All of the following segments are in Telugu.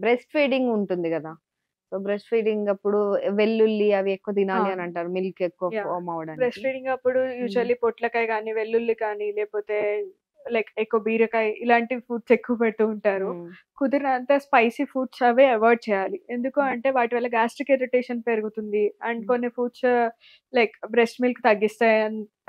బ్రెస్ట్ ఫీడింగ్ ఉంటుంది గదా! సో, బ్రెస్ట్ ఫీడింగ్ అప్పుడు వెల్లుల్లి అవి ఎక్కువ తినాలి అని అవును. అంటారు. మిల్క్ ఎక్కువ యాహ్! ఫార్మ్ బ్రెస్ట్ అవ్వడానికి. ఫీడింగ్ అప్పుడు హ్మ్. యూజువల్లీ పొట్లకాయ గానీ, వెల్లుల్లి కానీ, లేపోతే లైక్ ఎక్కువ బీరకాయ ఇలాంటి ఫుడ్స్ ఎక్కువ పెడుతూ ఉంటారు. హ్మ్. కుదిరినంత స్పైసీ ఫుడ్స్ అవే అవాయిడ్ చేయాలి. ఎందుకు అంటే వాటి వల్ల గ్యాస్ట్రిక్ ఇరిటేషన్ పెరుగుతుంది. అండ్ హ్మ్. కొన్ని ఫుడ్స్ లైక్ బ్రెస్ట్ మిల్క్ తగ్గిస్తాయి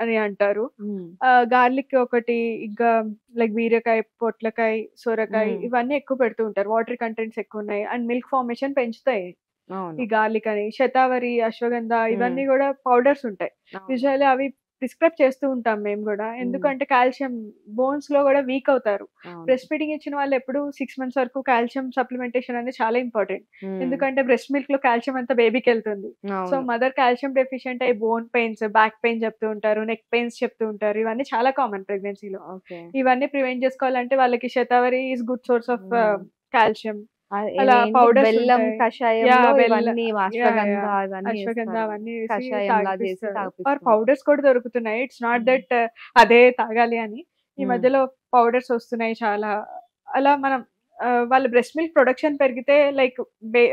అని అంటారు. హ్మ్. గార్లిక్ ఒకటి, ఇంకా లైక్ బీరకాయ, పొట్లకాయ, సొరకాయ హ్మ్. ఇవన్నీ ఎక్కువ పెడుతూ ఉంటారు. వాటర్ కంటెంట్స్ ఎక్కువున్నాయి. అండ్ మిల్క్ ఫార్మేషన్ పెంచుతాయి. అవును. ఈ గార్లిక్ అని, శతావరి, అశ్వగంధ హ్మ్. ఇవన్నీ గూడా పౌడర్స్ ఉంటాయి. అవును. యూజువల్లీ అవి ప్రిస్క్రైబ్ చేస్తూ ఉంటాం మేము గూడా. హ్మ్. ఎందుకంటే కాల్షియం బోన్స్‌లో గూడా వీక్ అవుతారు. అవును. బ్రెస్ట్ ఫీడింగ్ ఇచ్చిన వాళ్ళు ఎప్పుడు 6 మంత్స్ వరకు కాల్షియం సప్లిమెంటేషన్ అనేది చాలా ఇంపార్టెంట్. హ్మ్. ఎందుకంటే బ్రెస్ట్ మిల్క్‌లో కాల్షియం అంతా బేబీకెళ్తుంది. సో, అవును. మదర్ కాల్షియం డెఫిషియంట్ అయ్యి బోన్ పెయిన్స్, బ్యాక్ పెయిన్ చెప్తూ ఉంటారు. నెక్ పెయిన్స్ చెప్తూ ఉంటారు. ఇవన్నీ చాలా కామన్ ప్రెగ్నెన్సీలో. ఓకే. ఇవన్నీ ప్రివెంట్ చేసుకోవాలంటే వాళ్ళకి shatavari is good source of హ్మ్. కాల్షియం. అలా ఇవేంటి పౌడర్స్ బెల్లం ఉంటాయి. కషాయంలో బెల్ల ఇవన్నీ యాహ్! అశ్వగంధ యాహ్! ఇవన్నీ అశ్వగంధ ఏస్తారు. అవన్నీ వేసి కషాయంలా చేసి తాగిపిస్తారు. ఆర్ తాగిపిస్తుంటారు. పౌడర్స్ కూడా దొరుకుతున్నాయి. ఇట్స్ నాట్ హ్మ్. దట్ అదే తాగాలి అని. ఈ హ్మ్. మధ్యలో పౌడర్స్ వస్తున్నాయి చాలా. అలా మనం వాళ్ళ బ్రెస్ట్ మిల్క్ ప్రొడక్షన్ పెరిగితే లైక్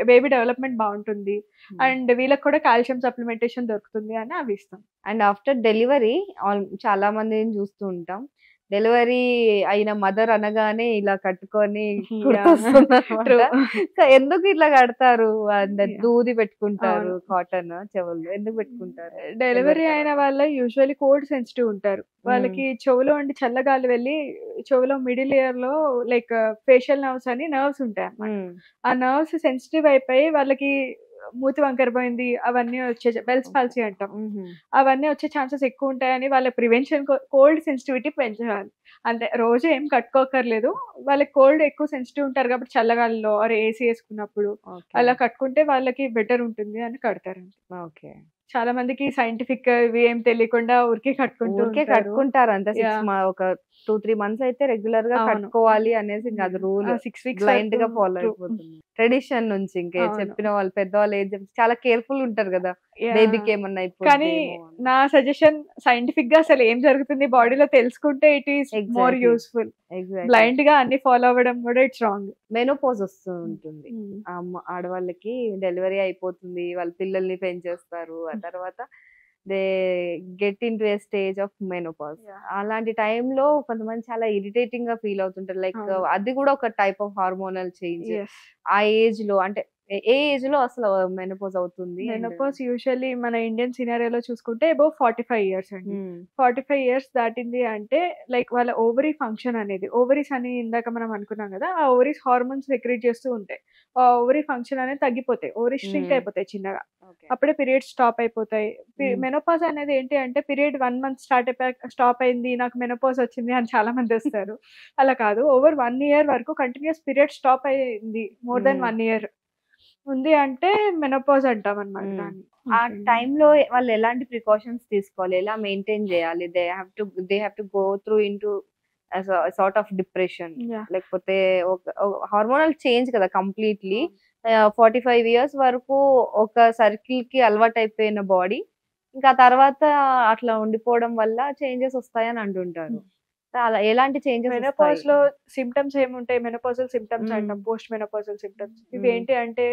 బేబీ డెవలప్‌మెంట్ బావుంటుంది. హ్మ్. అండ్ వీళ్ళకి కూడా కాల్షియం సప్లిమెంటేషన్ దొరుకుతుంది అని అవి ఇస్తాం. అండ్ ఆఫ్టర్ డెలివరీ చాలా మందిని చూస్తూ ఉంటాం. డెలివరీ అయిన మదర్ అనగానే ఇలా కట్టుకొని యాహ్! గుర్తొస్తుందనమాట. ట్రూ. ఎందుకు ఇట్లా కడతారు? యాహ్! దూది పెట్టుకుంటారు. అవును. కాటన్ చెవుల్లో ఎందుకు పెట్టుకుంటారు? డెలివరీ డెలివరీ అయిన తర్వాత? వాళ్ళు యూజువల్లీ కోల్డ్ సెన్సిటివ్ ఉంటారు. హ్మ్. వాళ్ళకి చెవులో నుండి చల్లగాలి వెళ్ళి చెవులో మిడిల్ ఇయర్‌లో లైక్ ఫేషియల్ నర్వ్స్ అని నర్వ్స్ ఉంటాయన్నమాట. హ్మ్. ఆ నర్వ్స్ సెన్సిటివ్ అయిపోయి వాళ్ళకి మూతి వంకర పోయింది అవన్నీ బెల్స్ ఓకే. పాల్సీ అంటాం. హుహు. అవన్నీ వచ్చే ఛాన్సెస్ ఎక్కువుంటాయని వాళ్ళ ప్రివెన్షన్ కోల్డ్ సెన్సిటివిటీ పెంచాలి. అంతే రోజు ఏం కట్టుకోక్కర్లేదు. వాళ్ళకి కోల్డ్ ఎక్కువ సెన్సిటివ్ ఉంటారు కాబట్టి చల్లగాలిలో ఆర్ ఏసీ యేసుకున్నప్పుడు ఓకే. అలా కట్టుకుంటే వాళ్ళకి బెటర్ ఉంటుంది అని కడతారండి. ఓకే. చాలా మందికి సైంటిఫిక్ ఇవి ఏం తెలియకుండా ఊరికే కట్టుకుంటూ ఊరికే ఉంటారు. కట్టుకుంటారు అంతే. యాహ్! ఒక 2, 3 మంత్స్ అయితే రెగ్యులర్‌గా అవును. కట్టుకోవాలి అనేసి ఇంక అది యాహ్! ఆ రూల్. 6 వీక్స్ వరకు బ్లైండ్‌గా ఫాలో ట్రూ. అయిపోతున్నారు. ట్రెడిషన్ నుంచి ఇంక అవును. చెప్పిన వాళ్ళు పెద్దవాళ్ళు ఏది చెప్తే చాలా కేర్‌ఫుల్ ఉంటారు గదా! యాహ్! బేబీకి ఏమన్నా కానీ అయిపోద్దేమో అని. నా సజెషన్ సైంటిఫిక్‌గా అసలు ఏం జరుగుతుంది బాడీలో తెలుసుకుంటే it is more exactly. Useful. Exactly. బ్లైండ్‌గా అన్నీ ఫాలో అవ్వడం కూడా ఇట్స్ రాంగ్. మెనోపాజ్ వస్తూ హ్మ్. ఉంటుంది. హ్మ్. ఆడవాళ్ళకి డెలివరీ అయిపోతుంది. వాళ్ళు పిల్లల్ని పెంచేస్తారు. ఆ తర్వాత they get into a stage of menopause. Yeah! అలాంటి టైంలో కొంతమంది చాలా ఇరిటేటింగ్‌గా ఫీల్ అవుతుంటారు. లైక్ అవును. అది గూడా ఒక type of hormonal change. Yes. ఆ ఏజ్‌లో అంటే ఏ ఏజ్‌లో అసలు మెనోపాజ్ అవుతుంది? అండ్ మెనోపాజ్ యూజువల్లీ మన ఇండియన్ సినారియోలో చూసుకుంటే అబోవ్ 45 ఇయర్స్ అండి. హ్మ్. 45 ఇయర్స్ దాటింది అంటే లైక్ వాళ్ళ ఓవరీ ఫంక్షన్ అనేది ఓవరీస్ అని ఇందాక మనం అనుకున్నాం గదా! ఆ ఓవరీస్ హార్మోన్స్ సెక్రీట్ చేస్తూ ఉంటాయి. ఆ ఓవరీ ఫంక్షన్ అనేది తగ్గిపోతాయి. ఓవరీస్ ష్రింక్ హ్మ్. అయిపోతాయి చిన్నగా. ఓకే. అప్పుడే పీరియడ్స్ స్టాప్ అయిపోతాయి. హ్మ్. మెనోపాజ్ అనేది ఏంటి అంటే పీరియడ్ 1 మంత్ స్టార్ట్ అయిపోయాక స్టాప్ అయింది. నాకు మెనోపాజ్ వచ్చింది అని చాలా మందొస్తారు. అలా కాదు. ఓవర్ 1 ఇయర్ వరకు కంటిన్యూయస్ పీరియడ్ స్టాప్ అయింది. మోర్ థాన్ హ్మ్. 1 ఇయర్ ఉంది అంటే మెనోపాజ్ అంటామనమాట హ్మ్. దాన్ని. ఆ ఓకే. టైంలో వాళ్ళు ఎలాంటి ప్రికాషన్స్ తీసుకోవాలి? ఎలా మెయింటైన్ జేయాలి? They have to go through into sort of depression yeah! లేకపోతే హార్మోనల్ చేంజ్ కదా కంప్లీట్‌లీ. అవును. 45 ఇయర్స్ వరకు ఒక సర్కిల్‌కి అలవాటయిపోయిన బాడీ ఇంకా తర్వాత అట్లా ఉండిపోవడం వల్ల చేంజెస్ వస్తాయని అంటుంటారు. హ్మ్. అలా ఎలాంటి చేంజెస్ వస్తాయి? మెనోపాజ్‌లో సింప్టమ్స్ ఏముంటాయి? మెనోపాజల్ సింప్టమ్స్ హ్మ్. అంటాం. Post menopausal symptoms. హ్మ్. ఇవేంటి అంటే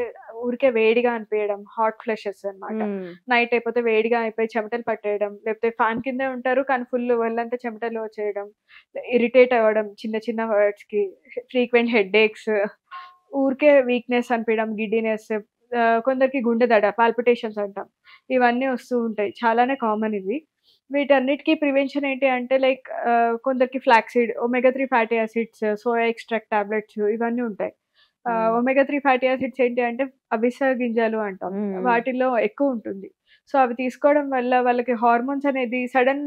ఊరికే వేడిగా అనిపియడం, హాట్ ఫ్లషెస్ అన్నమాట. హ్మ్. నైట్ అయిపోతే వేడిగా అయిపోయి చెమటలు పట్టేయడం, లేకపోతే ఫ్యాన్ కిందే ఉంటారు కానీ ఫుల్ ఒళ్ళంతా చెమటలు వచ్చేయడం, ఇరిటేట్ అవ్వడం చిన్న చిన్న వర్డ్స్‌కి, ఫ్రీక్వెంట్ హెడ్‌ఏక్స్, ఊరికే వీక్‌నెస్ అనిపియడం, గిడ్డీనెస్, కొందరికి గుండె దడ పాల్పిటేషన్స్ అంటాం. ఇవన్నీ వస్తూ ఉంటాయి. చాలానే కామన్ ఇవి. వీటన్నిటికి ప్రివెన్షన్ ఏంటి అంటే లైక్ కొందరికి flaxseed, omega 3 fatty acids, soya extract tablets ఇవన్నీ ఉంటాయి. హ్మ్. ఒమెగా 3 ఫ్యాటీ యాసిడ్స్ ఏంటి అంటే అవిసె గింజలు అంటాం. హ్మ్. హ్మ్. వాటిలో ఎక్కువుంటుంది. సో, అవి తీసుకోవడం వల్ల వాళ్ళకి హార్మోన్స్ అనేది సడెన్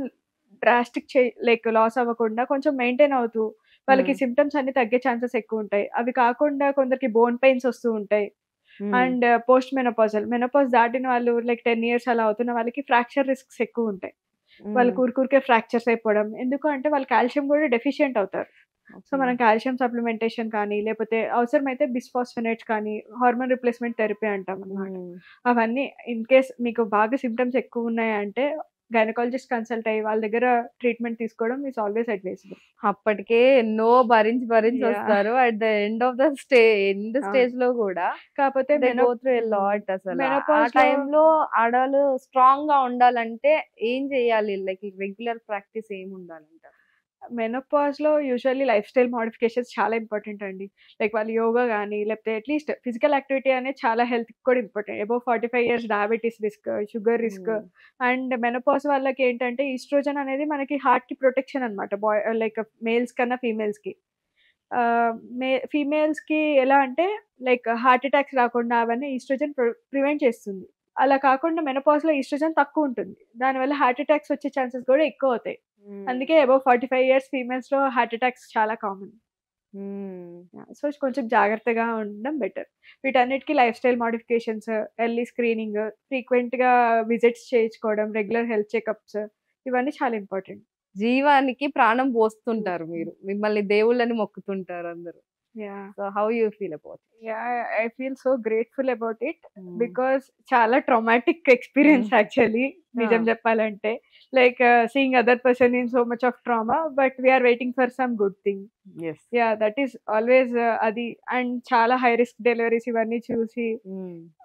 డ్రాస్టిక్ లైక్ లాస్ అవ్వకుండా కొంచెం మెయింటైన్ అవుతూ వాళ్ళకి హ్మ్. సింప్టమ్స్ అన్నీ తగ్గే ఛాన్సెస్ ఎక్కువుంటాయి. అవి కాకుండా కొందరికి బోన్ పెయిన్స్ వస్తూ ఉంటాయి. హ్మ్. అండ్ పోస్ట్ మెనోపాజ్ దాటిన వాళ్ళు లైక్ 10 ఇయర్స్ అలా అవుతున్న వాళ్ళకి ఫ్రాక్చర్ రిస్క్స్ ఎక్కువుంటాయి. హ్మ్. వాళ్ళకి ఊరికూరికే ఫ్రాక్చర్స్ అయిపోవడం. ఎందుకు అంటే వాళ్ళు కాల్షియం గూడా డెఫిషియంట్ అవుతారు. So, okay. మనం కాల్షియం సప్లిమెంటేషన్ కానీ, లేపోతే అవసరమైతే బిస్ఫాస్ఫోనేట్స్ కానీ, హార్మోన్ రిప్లేస్‌మెంట్ థెరపీ అంటామనమాట. హ్మ్. అవన్నీ ఇన్ కేస్ మీకు బాగా సింప్టమ్స్ ఎక్కువున్నాయంటే గైనకాలజిస్ట్ కన్సల్ట్ అయ్యి వాళ్ళ దగ్గర ట్రీట్మెంట్ తీసుకోవడం ఈస్ ఆల్వేస్ అడ్వైజబుల్. అప్పటికే ఎన్నో భరించి Yeah. వస్తారు. At the end of the end అవును. స్టేజ్ లో కూడా కాకపోతే they go through a lot. అసలు ఆ మెనోపాజ్ టైంలో ఆడవాళ్ళు స్ట్రాంగ్ గా ఉండాలంటే ఏం చేయాలి? లైక్ రెగ్యులర్ ప్రాక్టీస్ ఏమి ఉండాలంటారు? మెనోపాజ్ లో యూజువల్లీ లైఫ్ స్టైల్ మోడిఫికేషన్స్ చాలా ఇంపార్టెంట్ అండి. లైక్ వాళ్ళు యోగా కానీ లేకపోతే అట్లీస్ట్ ఫిజికల్ యాక్టివిటీ అనేది చాలా హెల్త్ కూడా important. Above 45 years diabetes risk, sugar risk and menopause వాళ్ళకి ఏంటంటే ఈస్ట్రోజన్ అనేది మనకి హార్ట్ కి ప్రొటెక్షన్ అనమాట. లైక్ మేల్స్ కన్నా ఫీమేల్స్ కి. ఫీమేల్స్ కి ఎలా అంటే లైక్ హార్ట్ అటాక్స్ రాకుండా అవన్నీ ఈస్ట్రోజన్ ప్రివెంట్ చేస్తుంది. అలా కాకుండా మెనోపాజ్ లో ఈస్ట్రోజన్ తక్కువ ఉంటుంది. దానివల్ల హార్ట్ అటాక్స్ వచ్చే ఛాన్సెస్ కూడా ఎక్కువ అవుతాయి. అందుకే అబౌవ్ 45 ఇయర్స్ ఫీమేల్స్ లో హార్ట్ అటాక్స్ చాలా కామన్. సో కొంచెం జాగ్రత్తగా ఉండడం బెటర్. వీటన్నిటికీ life style modifications, early screening, frequent గా విజిట్స్ చేయించుకోవడం, రెగ్యులర్ హెల్త్ చెకప్స్ ఇవన్నీ చాలా ఇంపార్టెంట్. జీవానికి ప్రాణం పోస్తుంటారు మీరు. మిమ్మల్ని దేవుళ్ళని మొక్కుతుంటారు అందరూ. So how you feel about? I feel so grateful about it because చాలా ట్రామాటిక్ ఎక్స్పీరియన్స్ యాక్చువల్లీ నిజం చెప్పాలంటే. Like seeing other person in so much of trauma but we are waiting for some good thing. That is always అది. అండ్ చాలా హై రిస్క్ డెలివరీస్ ఇవన్నీ చూసి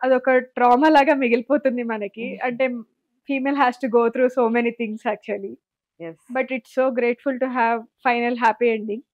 అదొక ట్రామా లాగా మిగిలిపోతుంది మనకి. అంటే female has to go through so many things actually. But it's so grateful to have final happy ending.